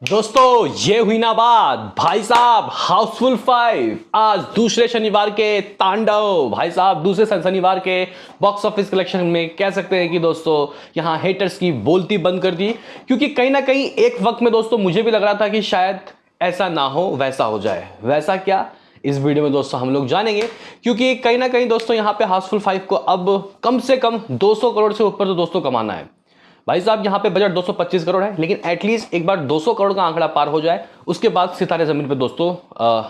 दोस्तों ये हुई ना बात भाई साहब। हाउसफुल 5 आज दूसरे शनिवार के तांडव भाई साहब, दूसरे शनिवार के बॉक्स ऑफिस कलेक्शन में कह सकते हैं कि दोस्तों यहां हेटर्स की बोलती बंद कर दी। क्योंकि कहीं ना कहीं एक वक्त में दोस्तों मुझे भी लग रहा था कि शायद ऐसा ना हो, वैसा हो जाए। वैसा क्या, इस वीडियो में दोस्तों हम लोग जानेंगे। क्योंकि कहीं ना कहीं दोस्तों यहां पे हाउसफुल 5 को अब कम से कम 200 करोड़ से ऊपर तो दोस्तों कमाना है भाई साहब। यहां पे बजट 225 करोड़ है, लेकिन एटलीस्ट एक बार 200 करोड़ का आंकड़ा पार हो जाए, उसके बाद सितारे जमीन पे दोस्तों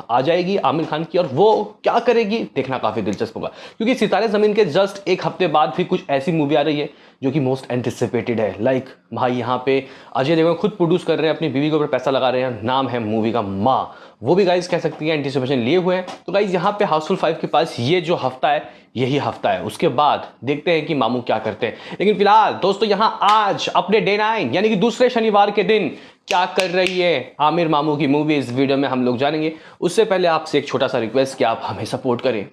आ जाएगी आमिर खान की। और वो क्या करेगी देखना काफी दिलचस्प होगा। क्योंकि सितारे जमीन के जस्ट एक हफ्ते बाद भी कुछ ऐसी मूवी आ रही है जो कि मोस्ट एंटिसिपेटेड है। लाइक भाई यहाँ पे अजय देवगन खुद प्रोड्यूस कर रहे हैं, अपनी बीवी के ऊपर पैसा लगा रहे हैं, नाम है मूवी का माँ। वो भी गाइज कह सकती है एंटिसिपेशन लिए हुए हैं। तो गाइज यहाँ पे हाउसफुल 5 के पास ये जो हफ्ता है यही हफ्ता है, उसके बाद देखते हैं कि मामू क्या करते हैं। लेकिन फिलहाल दोस्तों यहाँ आज अपने डे 9 यानी कि दूसरे शनिवार के दिन क्या कर रही है आमिर मामू की मूवी, इस वीडियो में हम लोग जानेंगे। उससे पहले आपसे एक छोटा सा रिक्वेस्ट कि आप हमें सपोर्ट करें,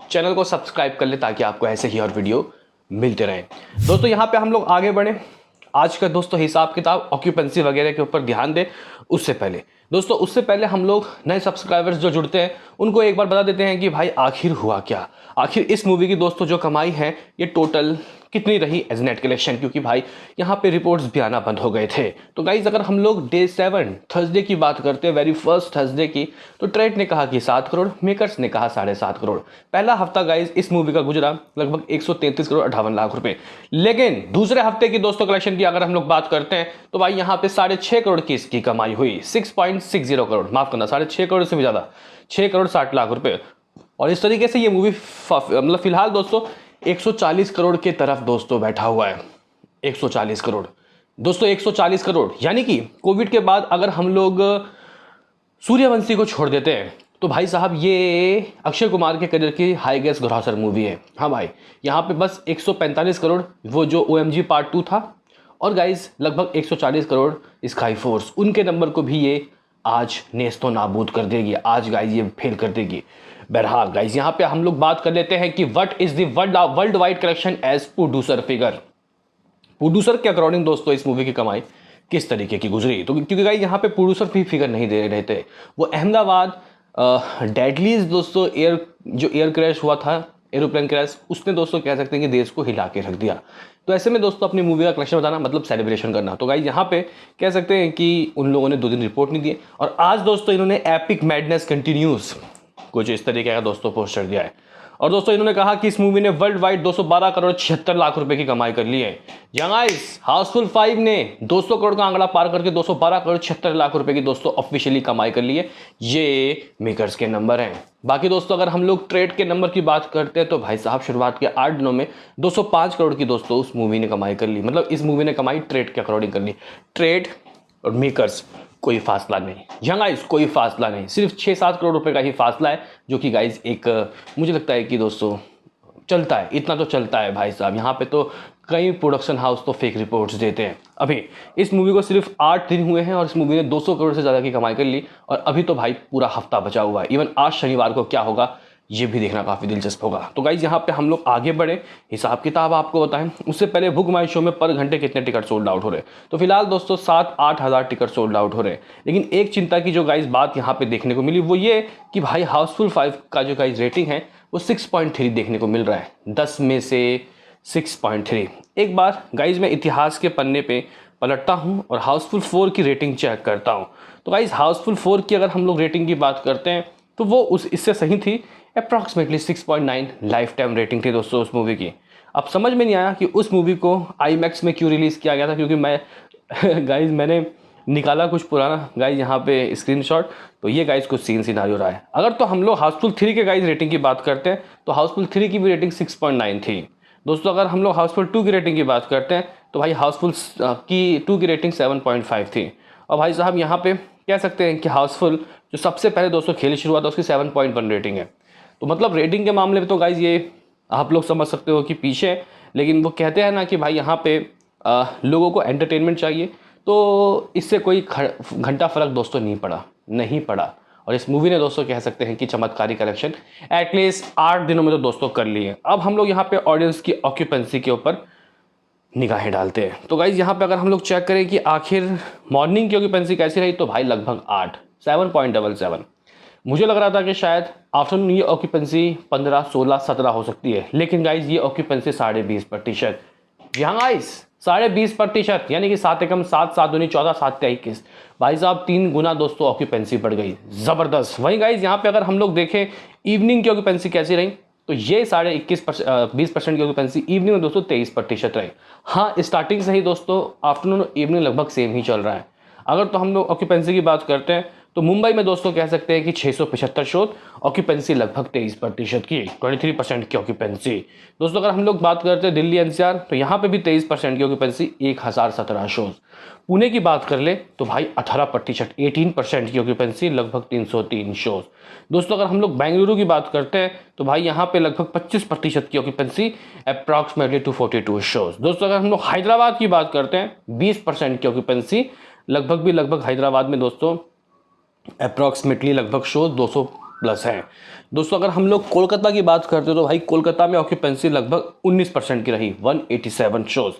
चैनल को सब्सक्राइब कर ले ताकि आपको ऐसे ही और वीडियो मिलते रहे। दोस्तों यहाँ पे हम लोग आगे बढ़े, आज का दोस्तों हिसाब किताब ऑक्यूपेंसी वगैरह के ऊपर ध्यान दें। उससे पहले हम लोग नए सब्सक्राइबर्स जो जुड़ते हैं उनको एक बार बता देते हैं कि भाई आखिर हुआ क्या। आखिर इस मूवी की दोस्तों जो कमाई है ये टोटल कितनी रही एज नेट कलेक्शन। क्योंकि भाई यहाँ पे रिपोर्ट्स भी आना बंद हो गए थे। तो गाइज अगर हम लोग डे 7 थर्सडे की बात करते हैं, वेरी फर्स्ट थर्सडे की, तो ट्रेड ने कहा कि 7 करोड़, मेकर्स ने कहा 7.5 करोड़। पहला हफ्ता गाइज इस मूवी का गुजरा लगभग 133 करोड़ 58 लाख रुपए। लेकिन दूसरे हफ्ते की दोस्तों कलेक्शन की अगर हम लोग बात करते हैं तो भाई यहाँ पे 6.5 करोड़ की इसकी कमाई हुई, 6.60 करोड़, माफ करना 6.5 करोड़ से भी ज्यादा, 6 करोड़ 60 लाख रुपए। और इस तरीके से ये मूवी मतलब फिलहाल दोस्तों 140 करोड़ के तरफ दोस्तों बैठा हुआ है। 140 करोड़ दोस्तों, 140 करोड़ यानी कि कोविड के बाद अगर हम लोग सूर्यवंशी को छोड़ देते हैं तो भाई साहब ये अक्षय कुमार के करियर की हाईएस्ट ग्रॉसर मूवी है। हाँ भाई, यहाँ पे बस 145 करोड़ वो जो OMG पार्ट 2 था, और गाइज लगभग 140 करोड़ स्काई फोर्स, उनके नंबर को भी ये आज नेस्तो नाबूद कर देगी। आज गाइज ये फेल कर देगी। बहरहाल गाइज यहाँ पे हम लोग बात कर लेते हैं कि what is the world wide collection as producer figure. Producer के अकॉर्डिंग दोस्तों इस मूवी की कमाई किस तरीके की गुजरी। तो क्योंकि गाइज यहाँ पे प्रोड्यूसर भी फिगर नहीं दे रहे थे। वो अहमदाबाद डेडलीज दोस्तों एयर क्रैश हुआ था, एरोप्लेन क्रैश, उसने दोस्तों कह सकते हैं कि देश को हिला के रख दिया। तो ऐसे में दोस्तों अपनी मूवी का कलेक्शन बताना मतलब सेलिब्रेशन करना। तो गाइज यहाँ पे कह सकते हैं कि उन लोगों ने 2 दिन रिपोर्ट नहीं दिए, और आज दोस्तों इन्होंने एपिक मैडनेस कंटिन्यूज कुछ इस तरीके का दोस्तों पोस्टर दिया है। और दोस्तों इन्होंने कहा कि इस मूवी ने वर्ल्ड वाइड 212 करोड़ 76 लाख रुपए की कमाई कर ली है। गाइस हाउसफुल 5 ने 200 करोड़ का आंकड़ा पार करके 212 करोड़ 76 लाख रुपए की दोस्तों ऑफिशियली कमाई कर ली है। ये मेकर्स के नंबर हैं। बाकी दोस्तों अगर हम लोग ट्रेड के नंबर की बात करते हैं तो भाई साहब शुरुआत के 8 दिनों में 205 करोड़ की दोस्तों उस मूवी ने कमाई कर ली। मतलब इस मूवी ने कमाई ट्रेड के अकॉर्डिंग कर ली। ट्रेड और मेकर्स कोई फासला नहीं, गाइस कोई फासला नहीं, सिर्फ 6-7 करोड़ रुपए का ही फासला है, जो कि गाइस एक मुझे लगता है कि दोस्तों चलता है, इतना तो चलता है भाई साहब। यहाँ पे तो कई प्रोडक्शन हाउस तो फेक रिपोर्ट्स देते हैं। अभी इस मूवी को सिर्फ 8 दिन हुए हैं और इस मूवी ने 200 करोड़ से ज़्यादा की कमाई कर ली, और अभी तो भाई पूरा हफ्ता बचा हुआ है। इवन आज शनिवार को क्या होगा ये भी देखना काफ़ी दिलचस्प होगा। तो गाइज यहाँ पे हम लोग आगे बढ़े, हिसाब किताब आपको बताएं उससे पहले बुक माई शो में पर घंटे कितने टिकट सोल्ड आउट हो रहे हैं। तो फिलहाल दोस्तों 7-8 हज़ार टिकट सोल्ड आउट हो रहे हैं। लेकिन एक चिंता की जो गाइज बात यहाँ पे देखने को मिली वो ये कि भाई हाउसफुल 5 का जो गाइज रेटिंग है वो 6.3 देखने को मिल रहा है, 10 में से 6.3। एक बार गाइज मैं इतिहास के पन्ने पे पलटता हूँ और हाउसफुल 4 की रेटिंग चेक करता हूँ। तो गाइज हाउसफुल 4 की अगर हम लोग रेटिंग की बात करते हैं तो वो इससे सही थी, अप्रॉक्सीमेटली 6.9 लाइफ टाइम रेटिंग थी दोस्तों उस मूवी की। अब समझ में नहीं आया कि उस मूवी को IMAX में क्यों रिलीज़ किया गया था, क्योंकि मैं गाइज मैंने निकाला कुछ पुराना गाइज यहाँ पे स्क्रीनशॉट, तो ये गाइज कुछ सीन सिनारियो रहा है। अगर तो हम लोग हाउसफुल 3 के गाइज रेटिंग की बात करते हैं तो हाउसफुल 3 की भी रेटिंग 6.9 थी दोस्तों। अगर हम लोग हाउसफुल 2 की रेटिंग की बात करते हैं तो भाई हाउसफुल की 2 की रेटिंग 7.5 थी। और भाई साहब यहाँ पे कह सकते हैं कि हाउसफुल जो सबसे पहले दोस्तों खेली शुरुआत है उसकी 7.1 रेटिंग है। तो मतलब रेटिंग के मामले में तो गाइज ये आप लोग समझ सकते हो कि पीछे है। लेकिन वो कहते हैं ना कि भाई यहाँ पे लोगों को एंटरटेनमेंट चाहिए, तो इससे कोई घंटा फर्क दोस्तों नहीं पड़ा। और इस मूवी ने दोस्तों कह सकते हैं कि चमत्कारी कलेक्शन एटलीस्ट 8 दिनों में तो दोस्तों कर ली है। अब हम लोग यहाँ पे ऑडियंस की ऑक्यूपेंसी के ऊपर निगाहें डालते हैं। तो गाइज यहाँ पे अगर हम लोग चेक करें कि आखिर मॉर्निंग की ऑक्यूपेंसी कैसी रही, तो भाई लगभग 8, 7.77। मुझे लग रहा था कि शायद आफ्टरनून ये ऑक्यूपेंसी 15, 16, 17 हो सकती है, लेकिन गाइज ये ऑक्यूपेंसी 20.5%। यहाँ गाइज 20.5%, यानी कि 7 एकम 7, 7 दूनी 14, 7 ते 21। भाई साहब 3 गुना दोस्तों ऑक्यूपेंसी बढ़ गई, जबरदस्त। वहीं गाइज यहाँ पे अगर हम लोग देखें इवनिंग की ऑक्यूपेंसी कैसी रही, तो ये 20% की ऑक्यूपेंसी इवनिंग में दोस्तों 23% रही। हाँ, स्टार्टिंग से ही दोस्तों आफ्टरनून और इवनिंग लगभग सेम ही चल रहा है। अगर तो हम लोग ऑक्यूपेंसी की बात करते हैं तो मुंबई में दोस्तों कह सकते हैं कि 675 शोज, ऑक्यूपेंसी लगभग 23% की, 23% की ऑक्यूपेंसी। दोस्तों अगर हम लोग बात करते हैं दिल्ली एनसीआर, तो यहाँ पे भी 23% की ऑक्यूपेंसी, 1017 शोज। पुणे की बात कर ले तो भाई 18%, 18% की ऑक्यूपेंसी, लगभग 303 शोज। दोस्तों अगर हम लोग बेंगलुरु की बात करते हैं तो भाई यहाँ पे लगभग 25% की ऑक्यूपेंसी, अप्रॉक्सीमेटली 242 शोज। दोस्तों अगर हम लोग हैदराबाद की बात करते हैं 20% की ऑक्यूपेंसी, लगभग हैदराबाद में दोस्तों अप्रॉक्सीमेटली लगभग शोज 200 प्लस हैं। दोस्तों अगर हम लोग कोलकाता की बात करते हैं तो भाई कोलकाता में ऑक्यूपेंसी लगभग 19% की रही, 187 शोज।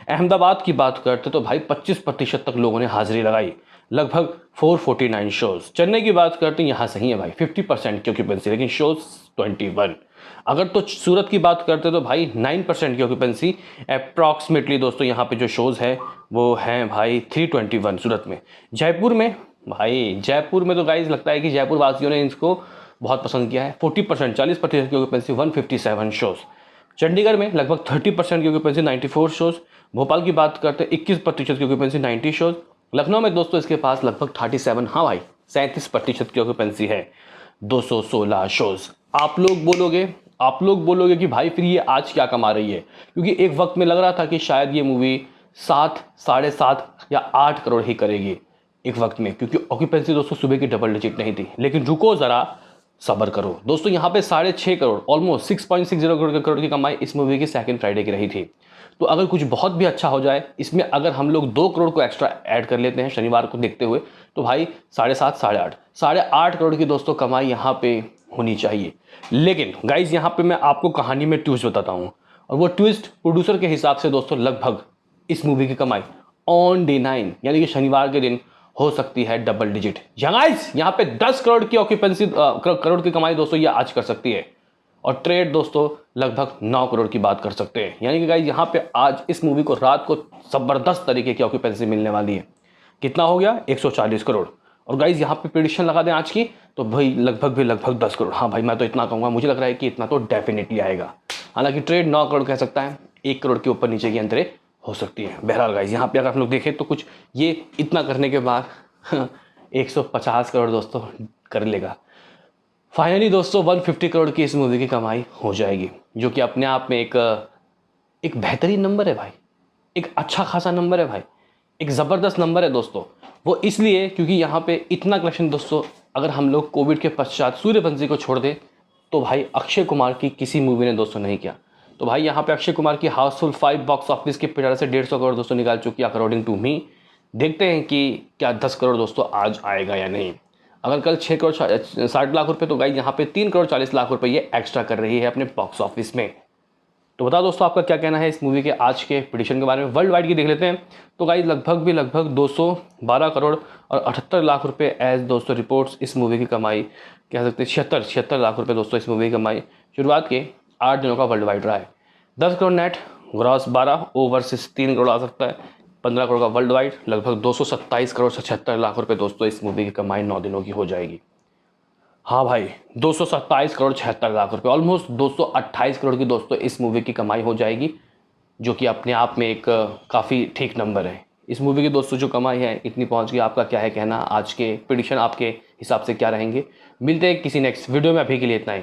अहमदाबाद की बात करते तो भाई 25% तक लोगों ने हाजिरी लगाई, लगभग 449 शोज। चेन्नई की बात करते हैं यहाँ सही है भाई 50% की ऑक्यूपेंसी, लेकिन शोज 21। अगर तो सूरत की बात करते तो भाई 9% की ऑक्यूपेंसी, अप्रॉक्सीमेटली दोस्तों यहाँ पे जो शोज है वो हैं भाई 321 सूरत में। जयपुर में तो गाइज लगता है कि जयपुर वासियों ने इसको बहुत पसंद किया है, 40%, 40% की ऑक्यूपेंसी, 157 शोज। चंडीगढ़ में लगभग 30% की ऑक्यूपेंसी, 94 शोज। भोपाल की बात करते हैं 21% की ऑक्यूपेंसी, 90 शोज। लखनऊ में दोस्तों इसके पास लगभग 37, हाँ भाई 37% की ऑक्यूपेंसी है, 216 शोज। आप लोग बोलोगे कि भाई फिर ये आज क्या कमा रही है, क्योंकि एक वक्त में लग रहा था कि शायद ये मूवी 7, 7.5 या 8 करोड़ ही करेगी एक वक्त में, क्योंकि ऑक्यूपेंसी दोस्तों सुबह की डबल डिजिट नहीं थी। लेकिन रुको जरा, सब्र करो दोस्तों, यहाँ पे 6.5 करोड़, ऑलमोस्ट 6.60 करोड़ की कमाई इस मूवी की सेकंड फ्राइडे की रही थी। तो अगर कुछ बहुत भी अच्छा हो जाए इसमें, अगर हम लोग 2 करोड़ को एक्स्ट्रा ऐड कर लेते हैं शनिवार को देखते हुए, तो भाई 7.5, 8.5 करोड़ की दोस्तों कमाई यहाँ पे होनी चाहिए। लेकिन गाइज यहाँ पे मैं आपको कहानी में ट्विस्ट बताता हूँ, और वो ट्विस्ट प्रोड्यूसर के हिसाब से दोस्तों लगभग इस मूवी की कमाई ऑन डे 9 यानी कि शनिवार के दिन हो सकती है डबल डिजिट। यहाँ पे 10 करोड़ की ऑक्यूपेंसी, करोड़ की कमाई दोस्तों ये आज कर सकती है, और ट्रेड दोस्तों लगभग 9 करोड़ की बात कर सकते हैं। यानी कि गाइस यहाँ पे आज इस मूवी को रात को जबरदस्त तरीके की ऑक्यूपेंसी मिलने वाली है। कितना हो गया, 140 करोड़। और गाइस यहाँ पे प्रेडिक्शन लगा दें आज की, तो भाई लगभग 10 करोड़। हाँ भाई मैं तो इतना कहूँगा, मुझे लग रहा है कि इतना तो डेफिनेटली आएगा। हालांकि ट्रेड 9 करोड़ कह सकता है, 1 करोड़ के ऊपर नीचे की अंतरे हो सकती है। बहरहाल गाइस यहाँ पे अगर हम लोग देखें तो कुछ ये इतना करने के बाद 150 करोड़ दोस्तों कर लेगा। फाइनली दोस्तों 150 करोड़ की इस मूवी की कमाई हो जाएगी, जो कि अपने आप में एक बेहतरीन नंबर है भाई, एक अच्छा खासा नंबर है भाई, एक ज़बरदस्त नंबर है दोस्तों। वो इसलिए क्योंकि यहाँ पे इतना कलेक्शन दोस्तों, अगर हम लोग कोविड के पश्चात सूर्यवंशी को छोड़ दे तो भाई अक्षय कुमार की किसी मूवी ने दोस्तों नहीं किया। तो भाई यहाँ पे अक्षय कुमार की हाउसफुल 5 बॉक्स ऑफिस के पिटारे से 150 करोड़ दोस्तों निकाल चुकी है अकॉर्डिंग टू मी। देखते हैं कि क्या 10 करोड़ दोस्तों आज आएगा या नहीं। अगर कल 6 करोड़ 60 लाख रुपए, तो गाइस यहाँ पे 3 करोड़ 40 लाख रुपए ये एक्स्ट्रा कर रही है अपने बॉक्स ऑफिस में। तो बताओ दोस्तों आपका क्या कहना है इस मूवी के आज के प्रेडिक्शन के बारे में। वर्ल्ड वाइड की देख लेते हैं तो गाइस लगभग 212 करोड़ और 78 लाख रुपए एज दोस्तों रिपोर्ट्स इस मूवी की कमाई कह सकते हैं। 76 लाख रुपए दोस्तों इस मूवी की कमाई शुरुआत के 8 दिनों का वर्ल्ड वाइड रहा है। 10 crore net, gross 12, overseas 3 crore आ सकता है, 15 करोड़ का वर्ल्ड वाइड, लगभग 227 करोड़ 76 लाख रुपए दोस्तों इस मूवी की कमाई 9 दिनों की हो जाएगी। हाँ भाई 227 करोड़ 76 लाख रुपए, ऑलमोस्ट 228 करोड़ की दोस्तों इस मूवी की कमाई हो जाएगी, जो कि अपने आप में एक काफ़ी ठीक नंबर है। इस मूवी की दोस्तों जो कमाई है इतनी पहुंच गई। आपका क्या है कहना, आज के प्रेडिक्शन आपके हिसाब से क्या रहेंगे। मिलते हैं किसी नेक्स्ट वीडियो में, अभी के लिए इतना ही।